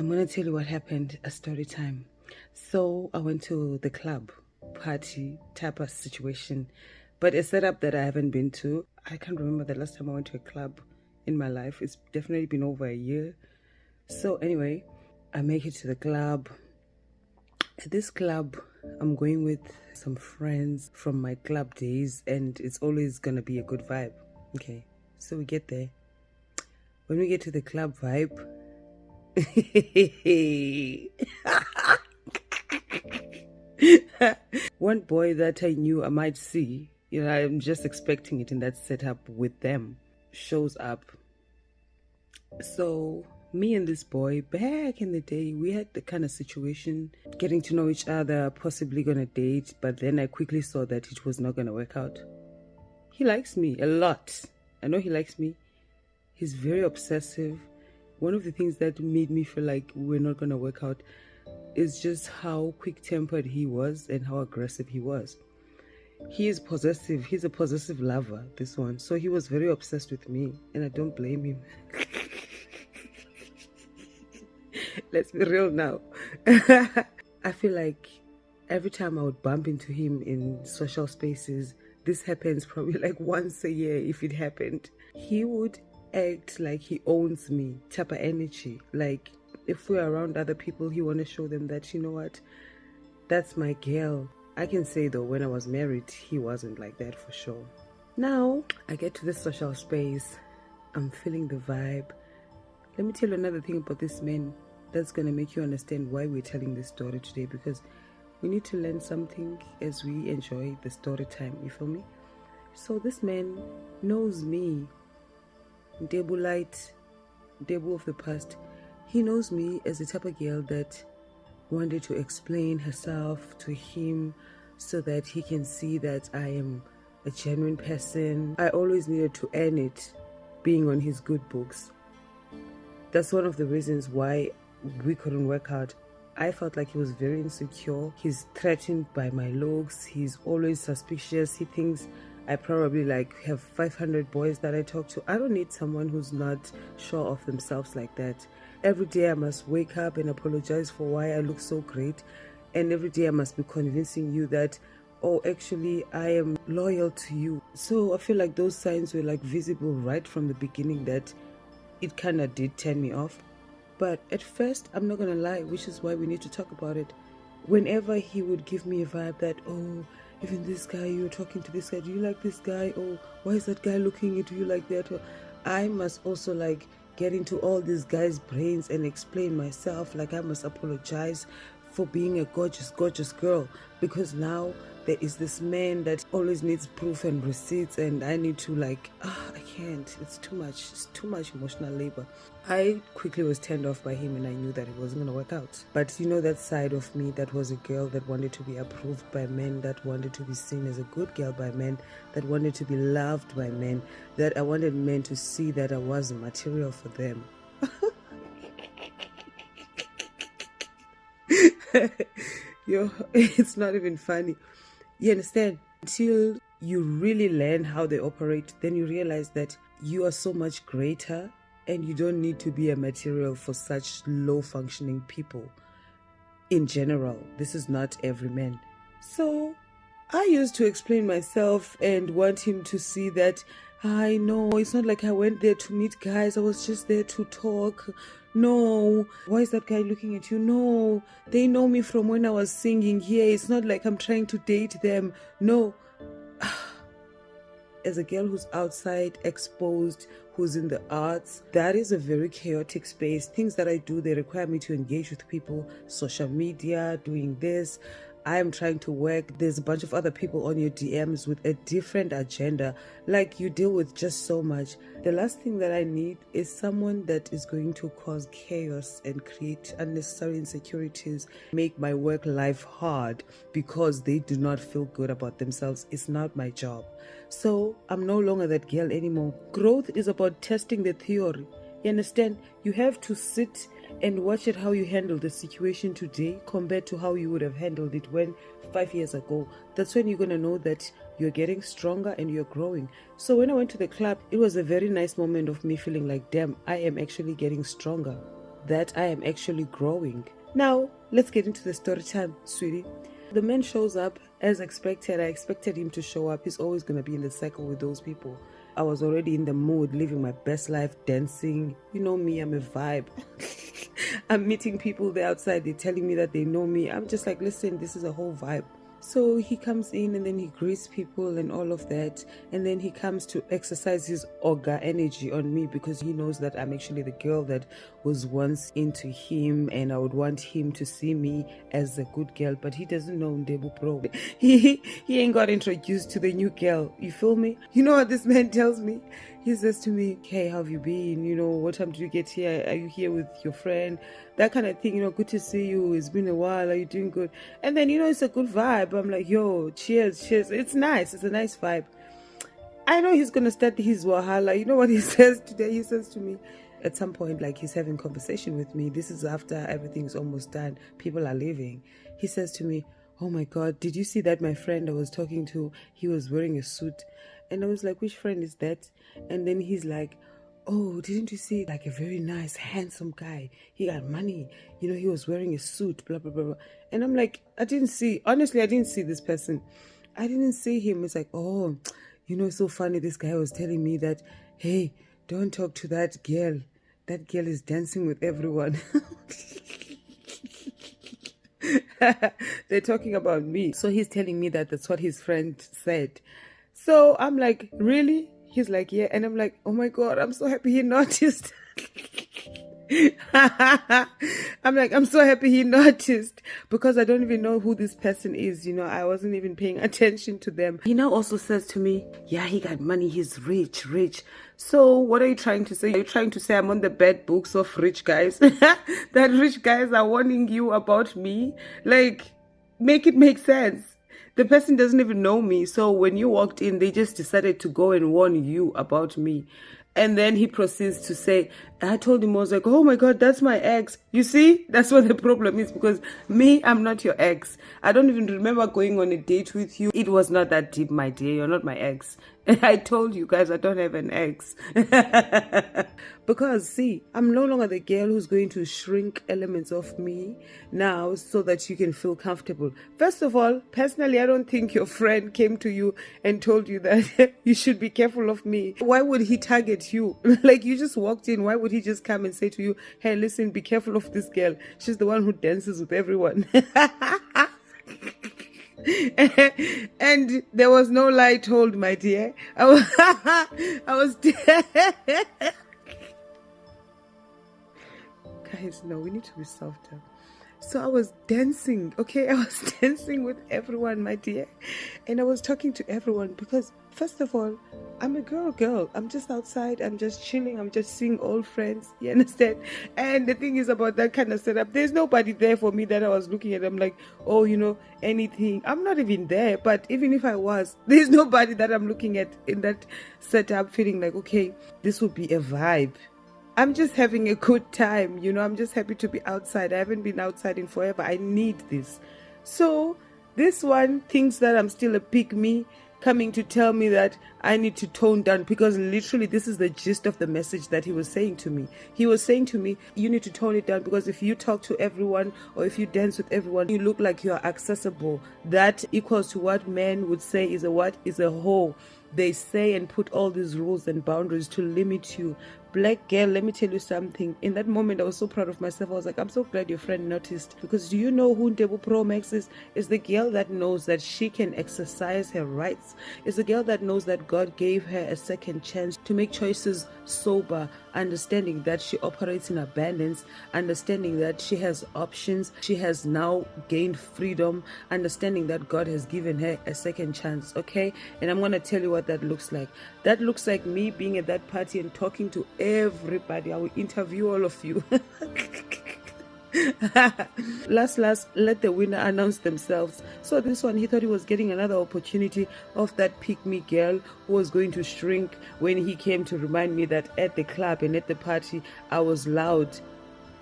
I'm gonna tell you what happened. A story time. So I went to the club party type of situation, but a setup that I haven't been to. I can't remember the last time I went to a club in my life. It's definitely been over a year. So anyway, I make it to the club. At this club, I'm going with some friends from my club days, and it's always gonna be a good vibe. Okay, so we get there. When we get to the club vibe, one boy that I knew I might see, I'm just expecting it in that setup with them, shows up. So me and this boy, back in the day, we had the kind of situation, getting to know each other, possibly gonna date, but then I quickly saw that it was not gonna work out. He likes me a lot. I know he likes me. He's very obsessive. One of the things that made me feel like we're not gonna work out is just how quick-tempered he was and how aggressive he was. He is possessive. He's a possessive lover, this one. So he was very obsessed with me, and I don't blame him. Let's be real now. I feel like every time I would bump into him in social spaces, this happens probably like once a year if it happened. He would act like he owns me, type of energy. Like if we're around other people, he want to show them that, you know what, that's my girl. I can say though, when I was married, he wasn't like that for sure. Now I get to this social space, I'm feeling the vibe. Let me tell you another thing about this man that's gonna make you understand why we're telling this story today, because we need to learn something as we enjoy the story time, you feel me? So this man knows me, Ntebo light, Ntebo of the past. He knows me as the type of girl that wanted to explain herself to him so that he can see that I am a genuine person. I always needed to earn it, being on his good books. That's one of the reasons why we couldn't work out. I felt like he was very insecure. He's threatened by my looks. He's always suspicious. He thinks I probably have 500 boys that I talk to. I don't need someone who's not sure of themselves like that. Every day I must wake up and apologize for why I look so great. And every day I must be convincing you that, oh, actually I am loyal to you. So I feel like those signs were visible right from the beginning, that it kind of did turn me off. But at first, I'm not gonna lie, which is why we need to talk about it. Whenever he would give me a vibe that, oh, even this guy, you're talking to this guy, do you like this guy? Oh, why is that guy looking at you like that? I must also get into all these guys' brains and explain myself. I must apologize for being a gorgeous, gorgeous girl, because now there is this man that always needs proof and receipts, and I need to I can't. It's too much emotional labor. I quickly was turned off by him, and I knew that it wasn't gonna work out. But that side of me that was a girl that wanted to be approved by men, that wanted to be seen as a good girl by men, that wanted to be loved by men, that I wanted men to see that I was material for them. Yo, it's not even funny. You understand? Until you really learn how they operate, then you realize that you are so much greater and you don't need to be a material for such low functioning people. In general, this is not every man. So I used to explain myself and want him to see that I know it's not like I went there to meet guys. I was just there to talk. No, why is that guy looking at you? No, they know me from when I was singing here. It's not like I'm trying to date them. No. As a girl who's outside, exposed, who's in the arts, that is a very chaotic space. Things that I do, they require me to engage with people, social media, doing this. I am trying to work. There's a bunch of other people on your DMs with a different agenda. You deal with just so much. The last thing that I need is someone that is going to cause chaos and create unnecessary insecurities, make my work life hard because they do not feel good about themselves. It's not my job. So I'm no longer that girl anymore. Growth is about testing the theory. You understand? You have to sit and watch it how you handle the situation today compared to how you would have handled it 5 years ago. That's when you're going to know that you're getting stronger and you're growing. So when I went to the club, it was a very nice moment of me feeling like, damn, I am actually getting stronger. that I am actually growing. Now, let's get into the story time, sweetie. The man shows up as expected. I expected him to show up. He's always going to be in the cycle with those people. I was already in the mood, living my best life, dancing. You know me, I'm a vibe. I'm meeting people there outside. They're telling me that they know me. I'm just like, listen, this is a whole vibe. So he comes in and then he greets people and all of that. And then he comes to exercise his Oga energy on me because he knows that I'm actually the girl that was once into him and I would want him to see me as a good girl. But he doesn't know Ntebo Pro. He ain't got introduced to the new girl. You feel me? You know what this man tells me? He says to me, hey, how have you been? You know, what time did you get here? Are you here with your friend? That kind of thing, you know, good to see you. It's been a while. Are you doing good? And then, you know, it's a good vibe. I'm like, yo, cheers. It's nice. It's a nice vibe. I know he's going to start his wahala. You know what he says today? He says to me, at some point, like he's having conversation with me. This is after everything's almost done. People are leaving. He says to me, oh my God, did you see that my friend I was talking to, he was wearing a suit? And I was like, which friend is that? And then he's like, oh, didn't you see, like a very nice, handsome guy? He got money. You know, he was wearing a suit, blah, blah, blah, blah. And I'm like, I didn't see this person. I didn't see him. It's like, oh, you know, it's so funny. This guy was telling me that, hey, don't talk to that girl. That girl is dancing with everyone. They're talking about me. So he's telling me that that's what his friend said. So I'm like, really? He's like, yeah. And I'm like, oh my God, I'm so happy he noticed. I'm like, I'm so happy he noticed because I don't even know who this person is. You know, I wasn't even paying attention to them. He now also says to me, yeah, he got money. He's rich. So what are you trying to say? Are you trying to say I'm on the bad books of rich guys? That rich guys are warning you about me? Like, make it make sense. The person doesn't even know me. So when you walked in, they just decided to go and warn you about me. And then he proceeds to say, I told him, I was like, oh my God, that's my ex. You see, that's what the problem is because me, I'm not your ex. I don't even remember going on a date with you. It was not that deep, my dear. You're not my ex. I told you guys I don't have an ex. Because, see, I'm no longer the girl who's going to shrink elements of me now so that you can feel comfortable. First of all, personally, I don't think your friend came to you and told you that you should be careful of me. Why would he target you? Like, you just walked in. Why would he just come and say to you, hey, listen, be careful of this girl. She's the one who dances with everyone. And there was no lie told, my dear. I was guys, no, we need to be softer. So I was dancing, okay? I was dancing with everyone, my dear. And I was talking to everyone because, first of all, I'm a girl. I'm just outside. I'm just chilling. I'm just seeing old friends. You understand? And the thing is about that kind of setup, there's nobody there for me that I was looking at. I'm like, oh, you know, anything. I'm not even there. But even if I was, there's nobody that I'm looking at in that setup feeling like, okay, this would be a vibe. I'm just having a good time, you know, I'm just happy to be outside. I haven't been outside in forever. I need this. So this one thinks that I'm still a pick-me, coming to tell me that I need to tone down because literally this is the gist of the message that he was saying to me. He was saying to me, you need to tone it down because if you talk to everyone or if you dance with everyone, you look like you are accessible. That equals to what men would say is a what? Is a hoe. They say and put all these rules and boundaries to limit you. Black girl, let me tell you something. In that moment, I was so proud of myself. I was like, I'm so glad your friend noticed. Because do you know who Ntebo Pro Max is? It's the girl that knows that she can exercise her rights. It's the girl that knows that God gave her a second chance to make choices sober, understanding that she operates in abundance, understanding that she has options. She has now gained freedom, understanding that God has given her a second chance, okay? And I'm going to tell you what that looks like. That looks like me being at that party and talking to everybody. I will interview all of you. last, let the winner announce themselves. So this one, he thought he was getting another opportunity of that pick-me girl who was going to shrink when he came to remind me that at the club and at the party, I was loud.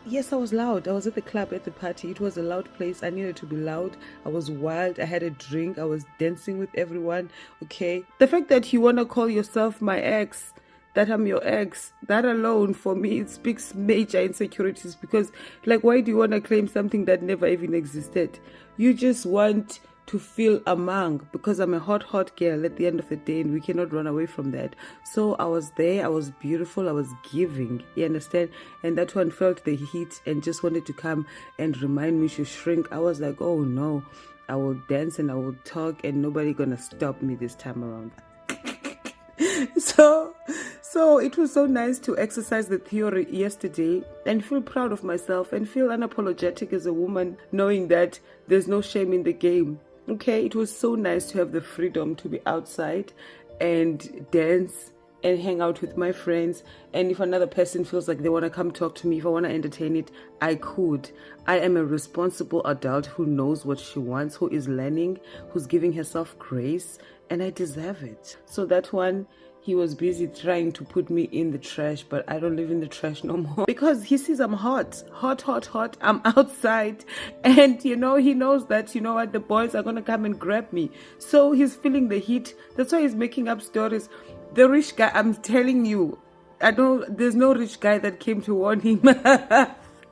Yes, I was loud. I was at the club at the party. It was a loud place. I needed to be loud. I was wild. I had a drink. I was dancing with everyone. Okay. The fact that you want to call yourself my ex, that I'm your ex, that alone for me, it speaks major insecurities, because like, why do you want to claim something that never even existed? You just want to feel among, because I'm a hot girl at the end of the day, and we cannot run away from that. So I was there, I was beautiful, I was giving, you understand? And that one felt the heat and just wanted to come and remind me to shrink. I was like, oh no, I will dance and I will talk, and nobody gonna stop me this time around. So it was so nice to exercise the theory yesterday and feel proud of myself and feel unapologetic as a woman, knowing that there's no shame in the game. Okay, it was so nice to have the freedom to be outside and dance and hang out with my friends. And if another person feels like they want to come talk to me, if I want to entertain it, I could. I am a responsible adult who knows what she wants, who is learning, who's giving herself grace, and I deserve it. So that one, he was busy trying to put me in the trash, but I don't live in the trash no more, because he sees I'm hot. I'm outside, and he knows that, what, the boys are gonna come and grab me. So he's feeling the heat. That's why he's making up stories. The rich guy, I'm telling you, there's no rich guy that came to warn him.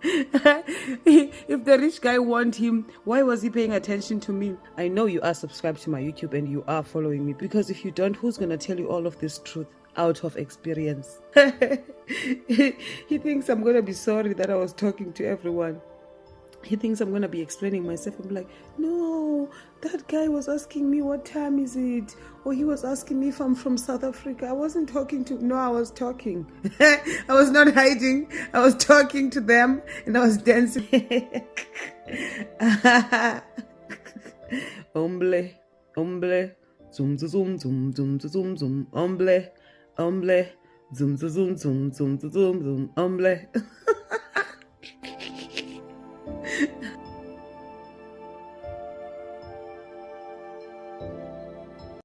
If the rich guy warned him, why was he paying attention to me? I know you are subscribed to my YouTube and you are following me, because if you don't, who's gonna tell you all of this truth out of experience? He thinks I'm gonna be sorry that I was talking to everyone. He thinks I'm gonna be explaining myself. I'm like, no, that guy was asking me what time is it, or he was asking me if I'm from South Africa. I wasn't talking to. No, I was talking. I was not hiding. I was talking to them, and I was dancing. Hombre, zoom zoom zoom zoom zoom zoom. Hombre, zoom zoom zoom zoom zoom zoom. Hombre.